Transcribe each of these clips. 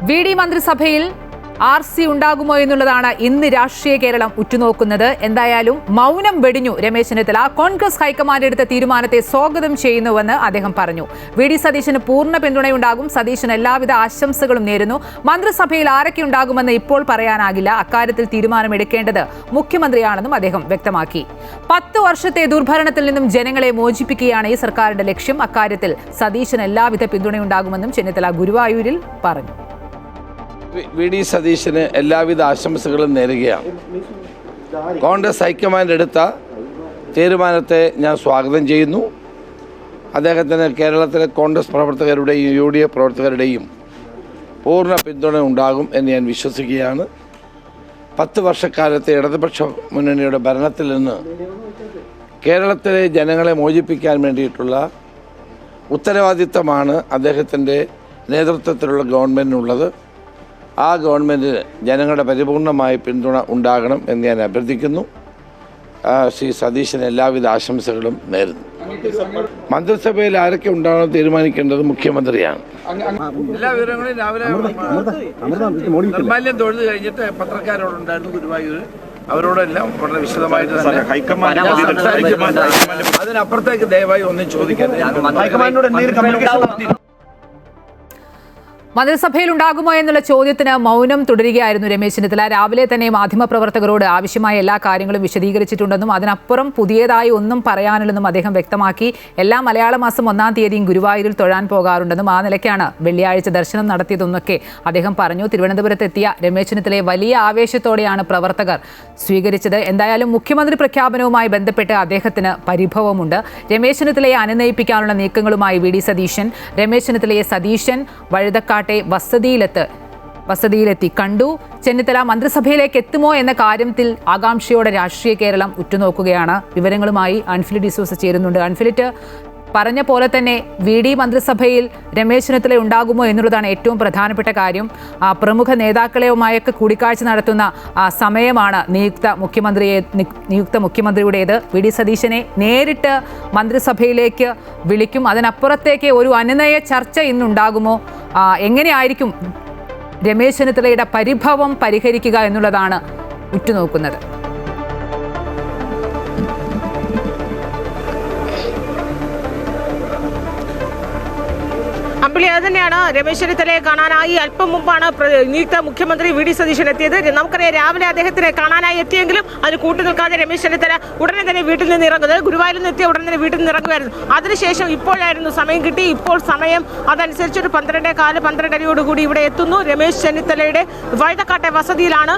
VD മന്ത്രിസഭയിൽ RC ഉണ്ടാകുമോ എന്നുള്ളതാണ് ഇന്ന് രാഷ്ട്രീയ കേരളം ഉറ്റുനോക്കുന്നത്. എന്തായാലും മൗനം വെടിഞ്ഞു രമേശ് ചെന്നിത്തല. കോൺഗ്രസ് ഹൈക്കമാൻഡ് എടുത്ത തീരുമാനത്തെ സ്വാഗതം ചെയ്യുന്നുവെന്ന് അദ്ദേഹം പറഞ്ഞു. VD സതീശന് പൂർണ്ണ പിന്തുണയുണ്ടാകും. സതീശന് എല്ലാവിധ ആശംസകളും നേരുന്നു. മന്ത്രിസഭയിൽ ആരൊക്കെ ഉണ്ടാകുമെന്ന് ഇപ്പോൾ പറയാനാകില്ല. അക്കാര്യത്തിൽ തീരുമാനമെടുക്കേണ്ടത് മുഖ്യമന്ത്രിയാണെന്നും അദ്ദേഹം വ്യക്തമാക്കി. 10 വർഷത്തെ ദുർഭരണത്തിൽ നിന്നും ജനങ്ങളെ മോചിപ്പിക്കുകയാണ് ഈ സർക്കാരിന്റെ ലക്ഷ്യം. അക്കാര്യത്തിൽ സതീശന് എല്ലാവിധ പിന്തുണയുണ്ടാകുമെന്നും ചെന്നിത്തല ഗുരുവായൂരിൽ പറഞ്ഞു. VD സതീശന് എല്ലാവിധ ആശംസകളും നേരുകയാണ്. കോൺഗ്രസ് ഹൈക്കമാൻഡ് എടുത്ത തീരുമാനത്തെ ഞാൻ സ്വാഗതം ചെയ്യുന്നു. അദ്ദേഹത്തിന് കേരളത്തിലെ കോൺഗ്രസ് പ്രവർത്തകരുടെയും UDF പ്രവർത്തകരുടെയും പൂർണ്ണ പിന്തുണ ഉണ്ടാകും എന്ന് ഞാൻ വിശ്വസിക്കുകയാണ്. 10 വർഷക്കാലത്തെ ഇടതുപക്ഷ മുന്നണിയുടെ ഭരണത്തിൽ നിന്ന് കേരളത്തിലെ ജനങ്ങളെ മോചിപ്പിക്കാൻ വേണ്ടിയിട്ടുള്ള ഉത്തരവാദിത്തമാണ് അദ്ദേഹത്തിൻ്റെ നേതൃത്വത്തിലുള്ള ഗവൺമെൻറ്റിനുള്ളത്. ആ ഗവൺമെൻറ്റിന് ജനങ്ങളുടെ പരിപൂർണമായ പിന്തുണ ഉണ്ടാകണം എന്ന് ഞാൻ അഭ്യർത്ഥിക്കുന്നു. ശ്രീ സതീശന് എല്ലാവിധ ആശംസകളും നേരുന്നു. മന്ത്രിസഭയിൽ ആരൊക്കെ ഉണ്ടാകണം തീരുമാനിക്കേണ്ടത് മുഖ്യമന്ത്രിയാണ്. എല്ലാ വിവരങ്ങളും രാവിലെ നിർമ്മാല്യം തൊഴുത് കഴിഞ്ഞിട്ട് പത്രക്കാരോടുണ്ടായിരുന്നു ഗുരുവായൂർ. അവരോടെല്ലാം വളരെ വിശദമായിട്ട് അതിനപ്പുറത്തേക്ക് ദയവായി ഒന്നും ചോദിക്കരുത്. മന്ത്രിസഭയിൽ ഉണ്ടാകുമോ എന്നുള്ള ചോദ്യത്തിന് മൗനം തുടരുകയായിരുന്നു രമേശ് ചെന്നിത്തല. രാവിലെ തന്നെ മാധ്യമപ്രവർത്തകരോട് ആവശ്യമായ എല്ലാ കാര്യങ്ങളും വിശദീകരിച്ചിട്ടുണ്ടെന്നും അതിനപ്പുറം പുതിയതായി ഒന്നും പറയാനില്ലെന്നും അദ്ദേഹം വ്യക്തമാക്കി. എല്ലാ മലയാള മാസം 1-ാം തീയതിയും ഗുരുവായൂരിൽ തൊഴാൻ പോകാറുണ്ടെന്നും ആ നിലയ്ക്കാണ് വെള്ളിയാഴ്ച ദർശനം നടത്തിയതെന്നൊക്കെ അദ്ദേഹം പറഞ്ഞു. തിരുവനന്തപുരത്തെത്തിയ രമേശ് ചെന്നിത്തലയെ വലിയ ആവേശത്തോടെയാണ് പ്രവർത്തകർ സ്വീകരിച്ചത്. എന്തായാലും മുഖ്യമന്ത്രി പ്രഖ്യാപനവുമായി ബന്ധപ്പെട്ട് അദ്ദേഹത്തിന് പരിഭവമുണ്ട്. രമേശ് ചെന്നിത്തലയെ അനുനയിപ്പിക്കാനുള്ള നീക്കങ്ങളുമായി VD സതീശൻ രമേശ് ചെന്നിത്തലയെ സതീശൻ വഴുതക്കാട്ടെ വസതിയിലെത്തി കണ്ടു. ചെന്നിത്തല മന്ത്രിസഭയിലേക്ക് എത്തുമോ എന്ന കാര്യത്തിൽ ആകാംക്ഷയോടെ രാഷ്ട്രീയ കേരളം ഉറ്റുനോക്കുകയാണ്. വിവരങ്ങളുമായി അൻഫിലി ഡിസൂസ ചേരുന്നുണ്ട്. അൻഫിലിറ്റ്, പറഞ്ഞ പോലെ തന്നെ VD മന്ത്രിസഭയിൽ രമേശ് ചെന്നിത്തല ഉണ്ടാകുമോ എന്നുള്ളതാണ് ഏറ്റവും പ്രധാനപ്പെട്ട കാര്യം. പ്രമുഖ നേതാക്കളുമായൊക്കെ കൂടിക്കാഴ്ച നടത്തുന്ന സമയമാണ് നിയുക്ത മുഖ്യമന്ത്രിയുടേത്. VD സതീശനെ നേരിട്ട് മന്ത്രിസഭയിലേക്ക് വിളിക്കും. അതിനപ്പുറത്തേക്ക് ഒരു അനുനയ ചർച്ച ഇന്നുണ്ടാകുമോ? എങ്ങനെയായിരിക്കും രമേശ് ചെന്നിത്തലയുടെ പരിഭവം പരിഹരിക്കുക എന്നുള്ളതാണ് ഉറ്റുനോക്കുന്നത്. അമ്പിളി, അത് തന്നെയാണ്. രമേശ് ചെന്നിത്തലയെ കാണാനായി അല്പം മുമ്പാണ് നിയുക്ത മുഖ്യമന്ത്രി VD സതീശൻ എത്തിയത്. നമുക്കറിയാം, രാവിലെ അദ്ദേഹത്തിനെ കാണാനായി എത്തിയെങ്കിലും അതിന് കൂട്ടുനിൽക്കാതെ രമേശ് ചെന്നിത്തല ഉടനെ തന്നെ വീട്ടിൽ നിന്ന് ഇറങ്ങുന്നത്. ഗുരുവായൂരിൽ നിന്ന് എത്തിയ ഉടനെ തന്നെ വീട്ടിൽ നിന്ന് ഇറങ്ങുമായിരുന്നു. അതിനുശേഷം ഇപ്പോഴായിരുന്നു സമയം കിട്ടി. ഇപ്പോൾ സമയം അതനുസരിച്ച് ഒരു 12:15-12:30 ഇവിടെ എത്തുന്നു. രമേശ് ചെന്നിത്തലയുടെ വഴുതക്കാട്ടെ വസതിയിലാണ്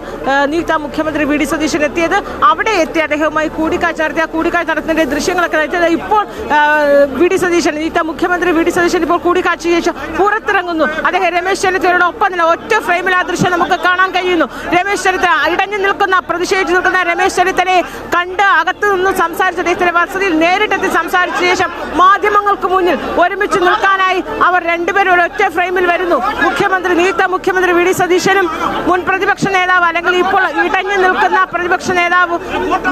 നിയുക്ത മുഖ്യമന്ത്രി VD സതീശൻ എത്തിയത്. അവിടെ എത്തി അദ്ദേഹവുമായി കൂടിക്കാഴ്ച നടത്തുന്നതിന്റെ ദൃശ്യങ്ങളൊക്കെ നയിച്ചത്. ഇപ്പോൾ VD സതീശൻ, നിയുക്ത മുഖ്യമന്ത്രി VD സതീശൻ ഇപ്പോൾ കൂടിക്കാഴ്ച പുറത്തിറങ്ങുന്നു. അദ്ദേഹം രമേശ് ചെന്നിത്തലയുടെ ഒപ്പം തന്നെ ഒറ്റ ഫ്രെയിമിൽ ആ ദൃശ്യം നമുക്ക് കാണാൻ കഴിയുന്നു. രമേശ് ചെന്നിത്തല പ്രതിഷേധിച്ചു നിൽക്കുന്ന രമേശ് ചെന്നിത്തലയെ കണ്ട് അകത്തു നിന്ന് സംസാരിച്ച അദ്ദേഹത്തിന്റെ വസതിയിൽ നേരിട്ടെത്തി സംസാരിച്ച ശേഷം മാധ്യമങ്ങൾക്ക് മുന്നിൽ ഒരുമിച്ച് നിൽക്കാനായി അവർ രണ്ടുപേരും ഒറ്റ ഫ്രെയിമിൽ വരുന്നു. നിയുക്ത മുഖ്യമന്ത്രി VD സതീശനും മുൻ പ്രതിപക്ഷ നേതാവ്, അല്ലെങ്കിൽ ഇപ്പോൾ ഇടഞ്ഞു നിൽക്കുന്ന പ്രതിപക്ഷ നേതാവ്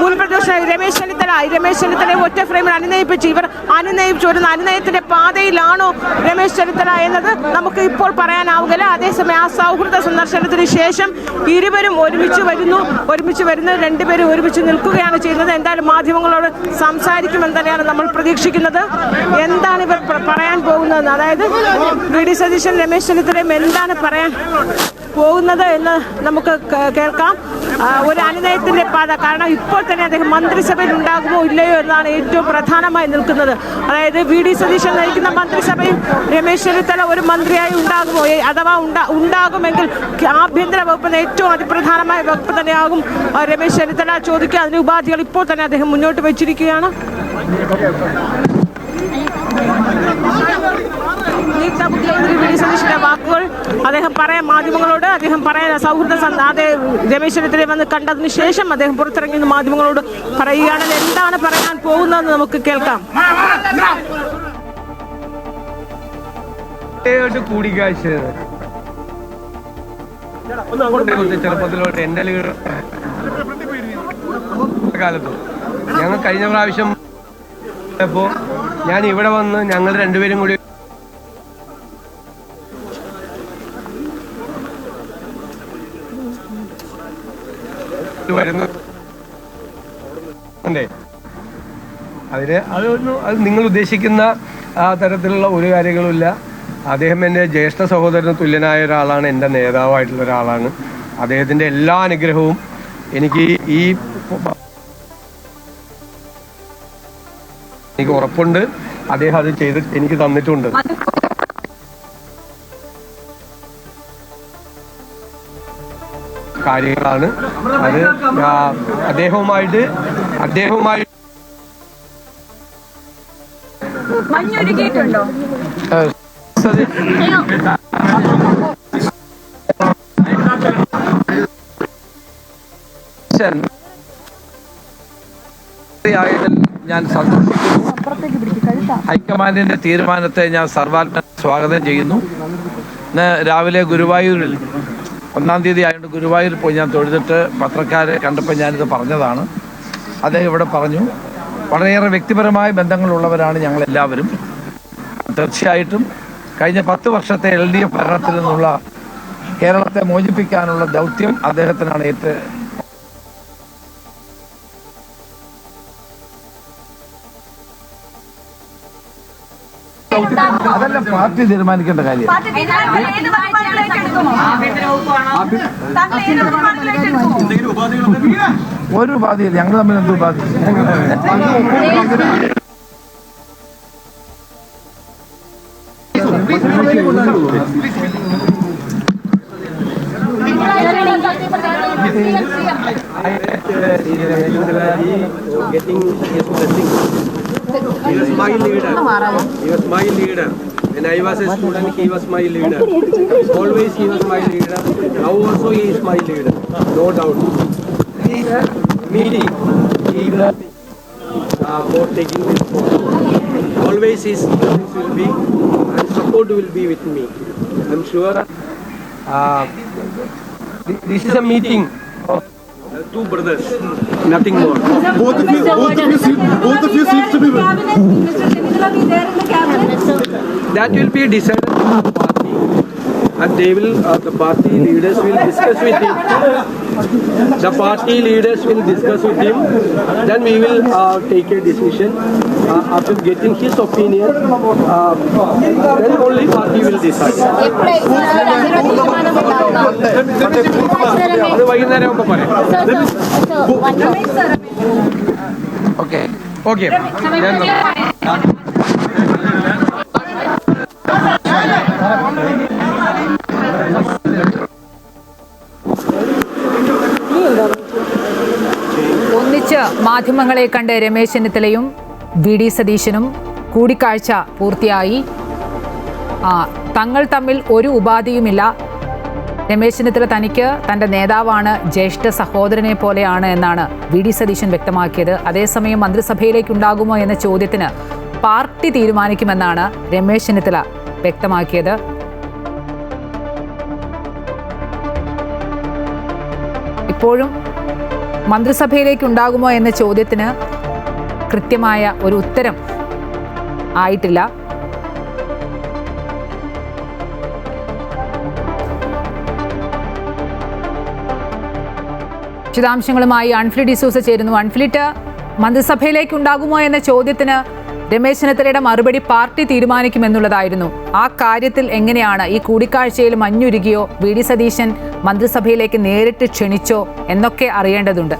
മുൻ പ്രതിപക്ഷ രമേശ് ചെന്നിത്തലയെ ഒറ്റ ഫ്രെയിമിൽ അനുനയിപ്പിച്ച് ഇവർ അനുനയിപ്പിച്ചു വരുന്ന അനുനയത്തിന്റെ പാതയിലാണോ രമേശ് ചെന്നിത്തല എന്നത് നമുക്ക് ഇപ്പോൾ പറയാനാവുകയില്ല. അതേസമയം ആ സൗഹൃദ സന്ദർശനത്തിന് ശേഷം ഇരുവരും ഒരുമിച്ച് വരുന്നു. രണ്ടുപേരും ഒരുമിച്ച് നിൽക്കുകയാണ് ചെയ്യുന്നത്. എന്തായാലും മാധ്യമങ്ങളോട് സംസാരിക്കുമെന്ന് തന്നെയാണ് നമ്മൾ പ്രതീക്ഷിക്കുന്നത്. എന്താണ് ഇവർ പറയാൻ പോകുന്നത്, അതായത് VD സതീശൻ രമേശ് ചെന്നിത്തലയും എന്താണ് പറയാൻ പോകുന്നത് എന്ന് നമുക്ക് കേൾക്കാം. ഒരു അനുനയത്തിന്റെ പാത, കാരണം ഇപ്പോൾ തന്നെ അദ്ദേഹം മന്ത്രിസഭയിൽ ഉണ്ടാകുമോ ഇല്ലയോ എന്നതാണ് ഏറ്റവും പ്രധാനമായി നിൽക്കുന്നത്. അതായത് VD സതീശൻ നയിക്കുന്ന മന്ത്രിസഭയിൽ രമേശ് ചെന്നിത്തല ഒരു മന്ത്രിയായി ഉണ്ടാകുമോ, അഥവാ ഉണ്ടാകുമെങ്കിൽ ആഭ്യന്തര വകുപ്പ് ഏറ്റവും അതിപ്രധാനമായ വകുപ്പ് തന്നെയാകും രമേശ് ചെന്നിത്തല ചോദിക്കുക. അതിന് ഉപാധികൾ ഇപ്പോൾ തന്നെ അദ്ദേഹം മുന്നോട്ട് വെച്ചിരിക്കുകയാണ്. മുഖ്യമന്ത്രി VD സതീശന്റെ വാക്കുകൾ മാധ്യമങ്ങളോട് സൗഹൃദ രമേശ് ചെന്നിത്തലയെ വന്ന് കണ്ടതിന് ശേഷം അദ്ദേഹം പുറത്തിറങ്ങി മാധ്യമങ്ങളോട് പറയുകയാണ്. എന്താണ് പറയാൻ പോകുന്നതെന്ന് നമുക്ക് കേൾക്കാം. കൂടിക്കാഴ്ച ചെറുപ്പത്തിലോട്ട് എൻ്റെ കാലത്തും ഞങ്ങൾ കഴിഞ്ഞ പ്രാവശ്യം അപ്പോൾ ഞാൻ ഇവിടെ വന്ന് ഞങ്ങൾ രണ്ടുപേരും കൂടി വരുന്നു. അത് നിങ്ങൾ ഉദ്ദേശിക്കുന്ന ആ തരത്തിലുള്ള ഒരു കാര്യങ്ങളുമില്ല. അദ്ദേഹം എൻ്റെ ജ്യേഷ്ഠ സഹോദരന് തുല്യനായ ഒരാളാണ്, എൻ്റെ നേതാവായിട്ടുള്ള ഒരാളാണ്. അദ്ദേഹത്തിൻ്റെ എല്ലാ അനുഗ്രഹവും എനിക്ക് എനിക്ക് ഉറപ്പുണ്ട്. അദ്ദേഹം അത് ചെയ്ത് എനിക്ക് തന്നിട്ടുണ്ട്. കാര്യങ്ങളാണ് അത്. അദ്ദേഹവുമായിട്ട് ഞാൻ സന്തോഷിക്കുന്നു. ഹൈക്കമാൻഡിന്റെ തീരുമാനത്തെ ഞാൻ സർവാത്മന സ്വാഗതം ചെയ്യുന്നു. ഇന്ന് രാവിലെ ഗുരുവായൂരിൽ 1-ാം തീയതി ആയതുകൊണ്ട് ഗുരുവായൂരിൽ പോയി ഞാൻ തൊഴുതിട്ട് പത്രക്കാരെ കണ്ടപ്പോൾ ഞാനിത് പറഞ്ഞതാണ്. അദ്ദേഹം ഇവിടെ പറഞ്ഞു, വളരെയേറെ വ്യക്തിപരമായ ബന്ധങ്ങളുള്ളവരാണ് ഞങ്ങളെല്ലാവരും. തീർച്ചയായിട്ടും കഴിഞ്ഞ 10 വർഷത്തെ LDF ഭരണത്തിൽ നിന്നുള്ള കേരളത്തെ മോചിപ്പിക്കാനുള്ള ദൗത്യം അദ്ദേഹത്തിനാണ് അതല്ല പാർട്ടി തീരുമാനിക്കേണ്ട കാര്യം. ഒരു ഉപാധിയില്ല, ഞങ്ങൾ തമ്മിൽ എന്ത് ഉപാധി? He was my leader. He was my leader. When I was a student, he was my leader. Always he was my leader. Now also he is my leader. No doubt. Meeting. He will for taking this forward. Always his presence will be and support will be with me. I'm sure. This is a meeting of two brothers, nothing more. Both of you seems to be. That will be decided by the party, and they will. The party leaders will discuss with him. The party leaders will discuss with him. Then we will take a decision after getting his opinion. Then only party will decide. Okay. Okay. ഒന്നിച്ച് മാധ്യമങ്ങളെ കണ്ട് രമേശ് ചെന്നിത്തലയും VD സതീശനും കൂടിക്കാഴ്ച പൂർത്തിയായി. തങ്ങൾ തമ്മിൽ ഒരു ഉപാധിയുമില്ല. രമേശ് ചെന്നിത്തല തനിക്ക് തൻ്റെ നേതാവാണ്, ജ്യേഷ്ഠ സഹോദരനെ പോലെയാണ് എന്നാണ് VD സതീശൻ വ്യക്തമാക്കിയത്. അതേസമയം മന്ത്രിസഭയിലേക്കുണ്ടാകുമോ എന്ന ചോദ്യത്തിന് പാർട്ടി തീരുമാനിക്കുമെന്നാണ് രമേശ് ചെന്നിത്തല വ്യക്തമാക്കിയത്. ഇപ്പോഴും മന്ത്രിസഭയിലേക്കുണ്ടാകുമോ എന്ന ചോദ്യത്തിന് കൃത്യമായ ഒരു ഉത്തരം ആയിട്ടില്ല. വിശദാംശങ്ങളുമായി അൺഫ്ലി ഡിസൂസ ചേരുന്നു. അൺഫ്ലിറ്റ്, മന്ത്രിസഭയിലേക്ക് ഉണ്ടാകുമോ എന്ന ചോദ്യത്തിന് രമേശ് ചെന്നിത്തലയുടെ മറുപടി പാർട്ടി തീരുമാനിക്കുമെന്നുള്ളതായിരുന്നു. ആ കാര്യത്തിൽ എങ്ങനെയാണ് ഈ കൂടിക്കാഴ്ചയിൽ മഞ്ഞുരുകിയോ, VD സതീശൻ മന്ത്രിസഭയിലേക്ക് നേരിട്ട് ക്ഷണിച്ചോ എന്നൊക്കെ അറിയേണ്ടതുണ്ട്.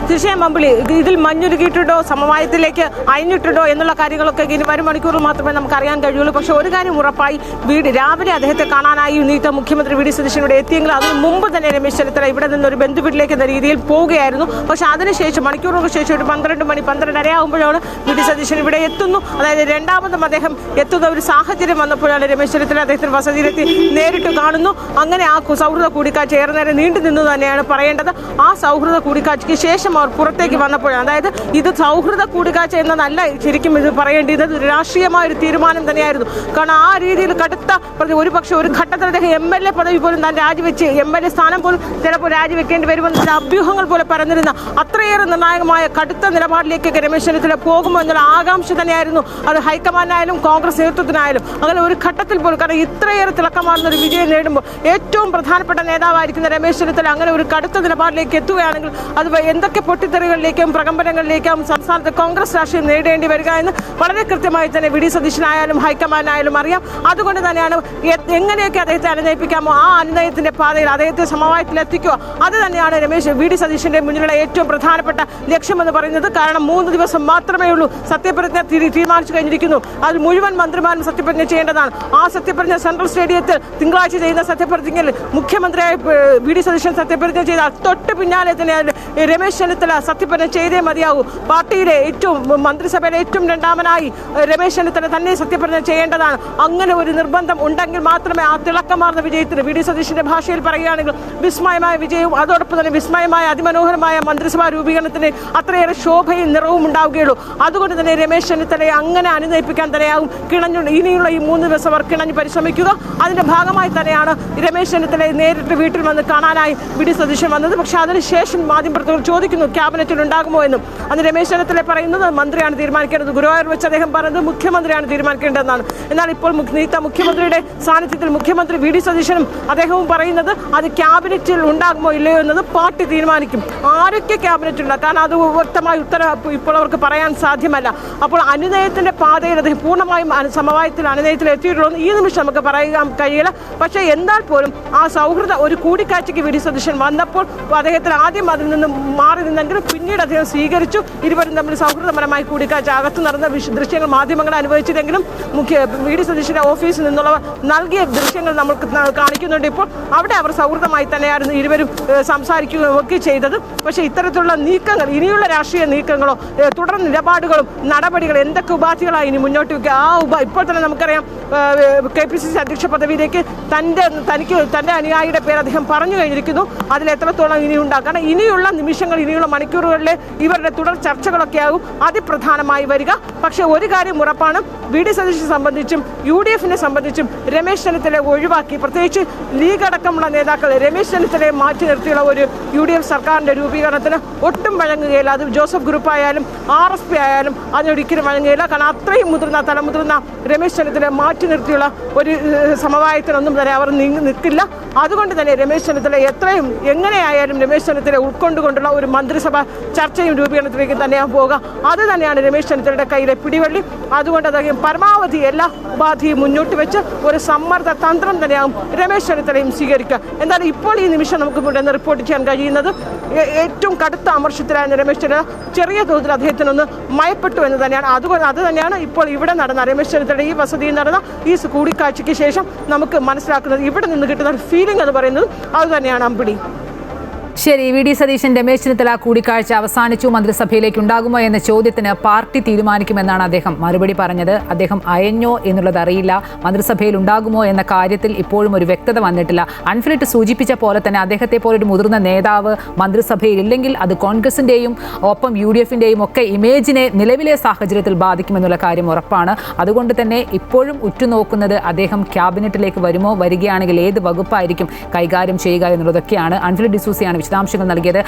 തീർച്ചയായും അമ്പിളി, ഇതിൽ മഞ്ഞുരുകിയിട്ടുണ്ടോ, സമവായത്തിലേക്ക് അയഞ്ഞിട്ടുണ്ടോ എന്നുള്ള കാര്യങ്ങളൊക്കെ ഇനി വരും മണിക്കൂറിൽ മാത്രമേ നമുക്ക് അറിയാൻ കഴിയുള്ളൂ. പക്ഷേ ഒരു കാര്യം ഉറപ്പായി, രാവിലെ അദ്ദേഹത്തെ കാണാനായി നിയുക്ത മുഖ്യമന്ത്രി VD സതീശൻ ഇവിടെ എത്തിയെങ്കിൽ അതിന് മുമ്പ് തന്നെ രമേശ് ചെന്നിത്തല ഇവിടെ നിന്നൊരു ബന്ധുവീട്ടിലേക്ക് എന്ന രീതിയിൽ പോവുകയായിരുന്നു. പക്ഷേ അതിനുശേഷം മണിക്കൂറുകൾക്ക് ശേഷം ഒരു 12 മണി 12:30 ആകുമ്പോഴാണ് VD സതീശൻ ഇവിടെ എത്തുന്നു. അതായത് രണ്ടാമതും അദ്ദേഹം എത്തുന്ന ഒരു സാഹചര്യം വന്നപ്പോഴാണ് രമേശ് ചെന്നിത്തല അദ്ദേഹത്തിന് വസതിയിലെത്തി നേരിട്ട് കാണുന്നു. അങ്ങനെ ആ സൗഹൃദ കൂടിക്കാഴ്ച ഏറെ നേരം നീണ്ടു നിന്നു തന്നെയാണ് പറയേണ്ടത്. ആ സൗഹൃദ കൂടിക്കാഴ്ചയ്ക്ക് ശേഷം അവർ പുറത്തേക്ക് വന്നപ്പോഴാണ്. അതായത് ഇത് സൗഹൃദ കൂടിക്കാഴ്ച എന്നതല്ല ശരിക്കും ഇത് പറയേണ്ടത്, രാഷ്ട്രീയമായ ഒരു തീരുമാനം തന്നെയായിരുന്നു. കാരണം ആ രീതിയിൽ കടുത്ത ഒരുപക്ഷെ ഒരു ഘട്ടത്തിൽ അദ്ദേഹം MLA പദവി പോലും താൻ രാജിവെച്ച് MLA സ്ഥാനം പോലും ചിലപ്പോൾ രാജിവെക്കേണ്ടി വരുമെന്ന അഭ്യൂഹങ്ങൾ പോലെ പറഞ്ഞിരുന്ന അത്രയേറെ നിർണായകമായ കടുത്ത നിലപാടിലേക്കൊക്കെ രമേശ് ചെന്നിത്തല പോകുമോ എന്നുള്ള ആകാംക്ഷ തന്നെയായിരുന്നു. അത് ഹൈക്കമാൻഡിനായാലും കോൺഗ്രസ് നേതൃത്വത്തിനായാലും അങ്ങനെ ഒരു ഘട്ടത്തിൽ പോലും. കാരണം ഇത്രയേറെ തിളക്കമാർന്ന ഒരു വിജയം നേടുമ്പോൾ ഏറ്റവും പ്രധാനപ്പെട്ട നേതാവായിരിക്കുന്ന രമേശ് ചെന്നിത്തല അങ്ങനെ ഒരു കടുത്ത നിലപാടിലേക്ക് എത്തുകയാണെങ്കിൽ അത് എന്തൊക്കെ പൊട്ടിത്തെറികളിലേക്കും പ്രകമ്പനങ്ങളിലേക്കും സംസ്ഥാനത്ത് കോൺഗ്രസ് രാഷ്ട്രീയം നേടേണ്ടി വരിക എന്ന് വളരെ കൃത്യമായി തന്നെ VD സതീശനായാലും ഹൈക്കമാൻഡിനായാലും അറിയാം. അതുകൊണ്ട് തന്നെയാണ് എങ്ങനെയൊക്കെ അദ്ദേഹത്തെ അനുനയിപ്പിക്കാമോ ആ അനുനയത്തിന്റെ പാതയിൽ അദ്ദേഹത്തെ സമവായത്തിൽ എത്തിക്കുക, അത് തന്നെയാണ് VD സതീശന്റെ മുന്നിലുള്ള ഏറ്റവും പ്രധാനപ്പെട്ട ലക്ഷ്യമെന്ന് പറയുന്നത്. കാരണം 3 ദിവസം മാത്രമേ ഉള്ളൂ, സത്യപ്രതിജ്ഞ തീരുമാനിച്ചു കഴിഞ്ഞിരിക്കുന്നു. അത് മുഴുവൻ മന്ത്രിമാരും സത്യപ്രതിജ്ഞ ചെയ്യേണ്ടതാണ്. ആ സത്യപ്രതിജ്ഞ സെൻട്രൽ സ്റ്റേഡിയത്തിൽ തിങ്കളാഴ്ച ചെയ്യുന്ന സത്യപ്രതിജ്ഞയിൽ മുഖ്യമന്ത്രിയായ VD സതീശൻ സത്യപ്രതിജ്ഞ ചെയ്താൽ തൊട്ട് പിന്നാലെ തന്നെ രമേശ് ചെന്നിത്തല സത്യപ്രതിജ്ഞ ചെയ്തേ മതിയാകൂ. പാർട്ടിയിലെ മന്ത്രിസഭയിലെ ഏറ്റവും രണ്ടാമനായി രമേശ് ചെന്നിത്തല തന്നെ സത്യപ്രതിജ്ഞ ചെയ്യേണ്ടതാണ്. അങ്ങനെ ഒരു നിർബന്ധം ഉണ്ടെങ്കിൽ മാത്രമേ ആ തിളക്കമാർന്ന വിജയത്തിന് VD സതീശന്റെ ഭാഷയിൽ പറയുകയാണെങ്കിൽ വിസ്മയമായ വിജയവും അതോടൊപ്പം തന്നെ വിസ്മയമായ അതിമനോഹരമായ മന്ത്രിസഭാ രൂപീകരണത്തിന് അത്രയേറെ ശോഭയും നിറവും ഉണ്ടാവുകയുള്ളൂ. അതുകൊണ്ട് തന്നെ രമേശ് ചെന്നിത്തലയെ അങ്ങനെ അനുനയിപ്പിക്കാൻ തന്നെയാകും ഇനിയുള്ള ഈ 3 ദിവസം അവർ കിണഞ്ഞ് പരിശ്രമിക്കുക. അതിന്റെ ഭാഗമായി തന്നെയാണ് രമേശ് ചെന്നിത്തലയെ നേരിട്ട് വീട്ടിൽ വന്ന് കാണാനായി VD സതീശൻ വന്നത്. പക്ഷേ അതിനുശേഷം മാധ്യമപ്രവർത്തകർ ചോദിക്കുന്നു ക്യാബിനറ്റിൽ ഉണ്ടാകുമോ എന്നും. അന്ന് രമേശ് ചെന്നിത്തല പറയുന്നത് മന്ത്രിയാണ് തീരുമാനിക്കേണ്ടത്, ഗുരുവായൂർ വെച്ച് അദ്ദേഹം പറയുന്നത് മുഖ്യമന്ത്രിയാണ് തീരുമാനിക്കേണ്ടതെന്നാണ്. എന്നാൽ ഇപ്പോൾ മുഖ്യമന്ത്രിയുടെ സാന്നിധ്യത്തിൽ മുഖ്യമന്ത്രി VD സതീശനും അദ്ദേഹവും പറയുന്നത് അത് ക്യാബിനറ്റിൽ ഉണ്ടാകുമോ ഇല്ലയോ എന്നത് പാർട്ടി തീരുമാനിക്കും. ആരൊക്കെ ക്യാബിനറ്റിൽ ഉണ്ടാകും, കാരണം അത് വ്യക്തമായ ഉത്തരവ് ഇപ്പോൾ അവർക്ക് പറയാൻ സാധ്യമല്ല. അപ്പോൾ അനുനയത്തിന്റെ പാതയിൽ അദ്ദേഹം പൂർണ്ണമായും സമവായത്തിൽ അനുനയത്തിൽ എത്തിയിട്ടുള്ളൂ ഈ നിമിഷം നമുക്ക് പറയാൻ കഴിയില്ല. പക്ഷേ എന്നാൽ പോലും ആ സൗഹൃദ ഒരു കൂടിക്കാഴ്ചയ്ക്ക് VD സതീശൻ വന്നപ്പോൾ അദ്ദേഹത്തിന് ആദ്യം അതിൽ നിന്നും മാറി നിന്നെങ്കിലും പിന്നീട് അദ്ദേഹം സ്വീകരിച്ചു. ഇരുവരും തമ്മിൽ സൗഹൃദപരമായി കൂടിക്കാഴ്ച അകത്ത് നടന്ന ദൃശ്യങ്ങൾ മാധ്യമങ്ങൾ അനുഭവിച്ചില്ലെങ്കിലും VD സതീശന്റെ ഓഫീസിൽ നിന്നുള്ള നൽകിയ ദൃശ്യങ്ങൾ നമുക്ക് കാണിക്കുന്നുണ്ട്. ഇപ്പോൾ അവിടെ അവർ സൗഹൃദമായി തന്നെയായിരുന്നു ഇരുവരും സംസാരിക്കുകയും ഒക്കെ ചെയ്തത്. പക്ഷേ ഇത്തരത്തിലുള്ള നീക്കങ്ങൾ, ഇനിയുള്ള രാഷ്ട്രീയ നീക്കങ്ങളോ തുടർ നിലപാടുകളും നടപടികളും എന്തൊക്കെ ഉപാധികളായി ഇനി മുന്നോട്ട് വയ്ക്കുക, ഇപ്പോൾ തന്നെ നമുക്കറിയാം KPCC അധ്യക്ഷ പദവിയിലേക്ക് തൻ്റെ അനുയായിയുടെ പേര് അദ്ദേഹം പറഞ്ഞു കഴിഞ്ഞിരിക്കുന്നു. അതിൽ എത്രത്തോളം ഇനി ഉണ്ടാകും, കാരണം ഇനിയുള്ള നിമിഷങ്ങൾ, ഇനിയുള്ള മണിക്കൂറുകളിലെ ഇവരുടെ തുടർ ചർച്ചകളൊക്കെ ആകും അതിപ്രധാനമായി വരിക. പക്ഷേ ഒരു കാര്യം ഉറപ്പാണ്, VD സതീശനെ സംബന്ധിച്ചും UDF-നെ സംബന്ധിച്ചും രമേശ് ചെന്നിത്തലയെ ഒഴിവാക്കി, പ്രത്യേകിച്ച് ലീഗ് അടക്കമുള്ള നേതാക്കൾ രമേശ് ചെന്നിത്തലയെ മാറ്റി നിർത്തിയുള്ള ഒരു UDF സർക്കാരിന്റെ രൂപീകരണത്തിന് ഒട്ടും വഴങ്ങുകയില്ല. അത് ജോസഫ് ഗ്രൂപ്പ് ആയാലും RSP ആയാലും അതിനൊരിക്കലും വഴങ്ങുകയില്ല. കാരണം അത്രയും തലമുതിർന്ന രമേശ് ചെന്നിത്തലയെ മാറ്റി നിർത്തിയുള്ള ഒരു സമവായത്തിനൊന്നും തന്നെ അവർ നിൽക്കില്ല. അതുകൊണ്ട് തന്നെ രമേശ് ചെന്നിത്തല എങ്ങനെയായാലും രമേശ് ചെന്നിത്തലയെ ഉൾക്കൊണ്ടുകൊണ്ടുള്ള ഒരു മന്ത്രിസഭ ചർച്ചയും രൂപീകരണത്തിലേക്ക് തന്നെയാണ് പോകുക. അത് തന്നെയാണ് രമേശ് ചെന്നിത്തലയുടെ കയ്യിലെ പിടിവള്ളി. അതുകൊണ്ട് അദ്ദേഹം പരമാവധി എല്ലാ ഉപാധിയും മുന്നോട്ട് വെച്ച് ഒരു സമ്മർദ്ദ തന്ത്രം തന്നെയാകും രമേശ് ചെന്നിത്തലയും സ്വീകരിക്കുക. എന്തായാലും ഇപ്പോൾ ഈ നിമിഷം നമുക്ക് ഇവിടെ നിന്ന് റിപ്പോർട്ട് ചെയ്യാൻ കഴിയുന്നത് ഏറ്റവും കടുത്ത അമർഷത്തിലായ രമേശ് ചെന്നിത്തല ചെറിയ തോതിൽ അദ്ദേഹത്തിനൊന്ന് മയപ്പെട്ടു എന്ന് തന്നെയാണ്. അത് തന്നെയാണ് ഇപ്പോൾ ഇവിടെ നടന്ന രമേശ് ചെന്നിത്തലയുടെ ഈ വസതിയിൽ നടന്ന ഈ കൂടിക്കാഴ്ചയ്ക്ക് ശേഷം നമുക്ക് മനസ്സിലാക്കുന്നത്. ഇവിടെ നിന്ന് കിട്ടുന്ന ഒരു ഫീലിംഗ് എന്ന് പറയുന്നത് അത് തന്നെയാണ് അമ്പിടി. ശരി, VD സതീശൻ രമേശ് ചെന്നിത്തല കൂടിക്കാഴ്ച അവസാനിച്ചു, മന്ത്രിസഭയിലേക്ക് ഉണ്ടാകുമോ എന്ന ചോദ്യത്തിന് പാർട്ടി തീരുമാനിക്കുമെന്നാണ് അദ്ദേഹം മറുപടി പറഞ്ഞത്. അദ്ദേഹം അയഞ്ഞോ എന്നുള്ളത് അറിയില്ല. മന്ത്രിസഭയിൽ ഉണ്ടാകുമോ എന്ന കാര്യത്തിൽ ഇപ്പോഴും ഒരു വ്യക്തത വന്നിട്ടില്ല. അൺഫിലിറ്റ് സൂചിപ്പിച്ച പോലെ തന്നെ അദ്ദേഹത്തെ പോലൊരു മുതിർന്ന നേതാവ് മന്ത്രിസഭയിൽ ഇല്ലെങ്കിൽ അത് കോൺഗ്രസിന്റെയും ഒപ്പം UDF-ന്റെയും ഒക്കെ ഇമേജിനെ നിലവിലെ സാഹചര്യത്തിൽ ബാധിക്കുമെന്നുള്ള കാര്യം ഉറപ്പാണ്. അതുകൊണ്ട് തന്നെ ഇപ്പോഴും ഉറ്റുനോക്കുന്നത് അദ്ദേഹം ക്യാബിനറ്റിലേക്ക് വരുമോ, വരികയാണെങ്കിൽ ഏത് വകുപ്പായിരിക്കും കൈകാര്യം ചെയ്യുക എന്നുള്ളതൊക്കെയാണ്. അൺഫിലിറ്റ് ഡിസൂസയാണ് വിശദാംശങ്ങൾ നൽകിയത്.